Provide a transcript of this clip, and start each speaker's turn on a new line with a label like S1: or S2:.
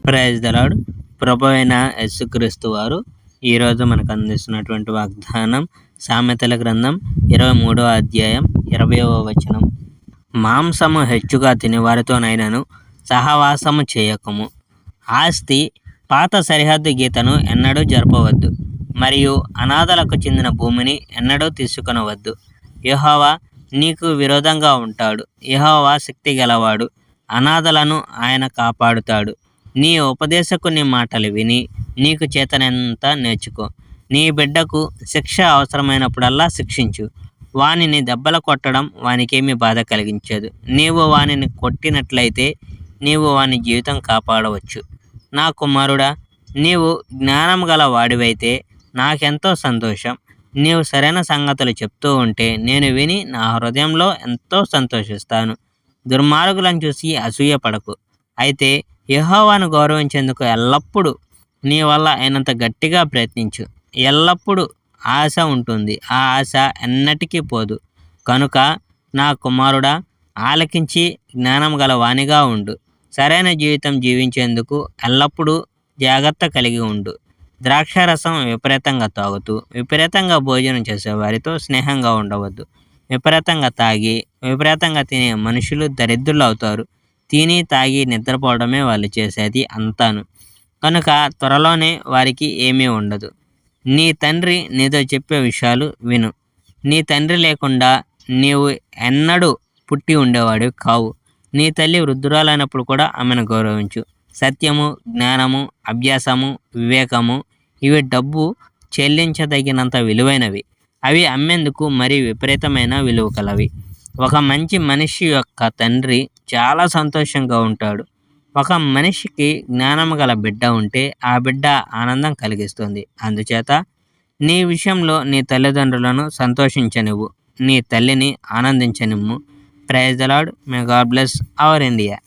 S1: Praise the lord. ప్రభువైన యేసుక్రీస్తు వారు ఈరోజు మనకు అందిస్తున్నటువంటి వాగ్దానం సామెతల గ్రంథం 23వ అధ్యాయం 20వ వచనం. మాంసము హెచ్చుగా తిని వారితోనైనను సహవాసము చేయకము. ఆస్తి పాత సరిహద్దు గీతను ఎన్నడూ జరపవద్దు, మరియు అనాథలకు చెందిన భూమిని ఎన్నడూ తీసుకొనవద్దు. యెహోవా నీకు విరోధంగా ఉంటాడు. యెహోవా శక్తి గలవాడు, అనాథలను ఆయన కాపాడుతాడు. నీ ఉపదేశకుని మాటలు విని నీకు చేతనంత నేర్చుకో. నీ బిడ్డకు శిక్ష అవసరమైనప్పుడల్లా శిక్షించు. వానిని దెబ్బలు కొట్టడం వానికేమీ బాధ కలిగించదు. నీవు వానిని కొట్టినట్లయితే నీవు వాని జీవితం కాపాడవచ్చు. నా కుమారుడా, నీవు జ్ఞానం గల వాడివైతే నాకెంతో సంతోషం. నీవు సరైన సంగతులు చెప్తూ ఉంటే నేను విని నా హృదయంలో ఎంతో సంతోషిస్తాను. దుర్మార్గులను చూసి అసూయపడకు, అయితే యెహోవాను గౌరవించేందుకు ఎల్లప్పుడూ నీ వల్ల అయినంత గట్టిగా ప్రయత్నించు. ఎల్లప్పుడూ ఆశ ఉంటుంది, ఆ ఆశ ఎన్నటికీ పోదు. కనుక నా కుమారుడా, ఆలకించి జ్ఞానం గల వానిగా ఉండు. సరైన జీవితం జీవించేందుకు ఎల్లప్పుడూ జాగ్రత్త కలిగి ఉండు. ద్రాక్షారసం విపరీతంగా తాగుతూ విపరీతంగా భోజనం చేసే వారితో స్నేహంగా ఉండవద్దు. విపరీతంగా తాగి విపరీతంగా తినే మనుషులు దరిద్రులు అవుతారు. తిని తాగి నిద్రపోవడమే వాళ్ళు చేసేది అంతాను. కనుక త్వరలోనే వారికి ఏమీ ఉండదు. నీ తండ్రి నీతో చెప్పే విషయాలు విను. నీ తండ్రి లేకుండా నీవు ఎన్నడూ పుట్టి ఉండేవాడివి కావు. నీ తల్లి వృద్ధురాలైనప్పుడు కూడా ఆమెను గౌరవించు. సత్యము, జ్ఞానము, అభ్యాసము, వివేకము ఇవి డబ్బు చెల్లించదగినంత విలువైనవి. అవి అమ్మేందుకు మరీ విపరీతమైన విలువ కలవి. ఒక మంచి మనిషి యొక్క తండ్రి చాలా సంతోషంగా ఉంటాడు. ఒక మనిషికి జ్ఞానము గల బిడ్డ ఉంటే ఆ బిడ్డ ఆనందం కలిగిస్తుంది. అందుచేత నీ విషయంలో నీ తల్లిదండ్రులను సంతోషించనివ్వు, నీ తల్లిని ఆనందించనిమ్ము. Praise the Lord. May God bless our India.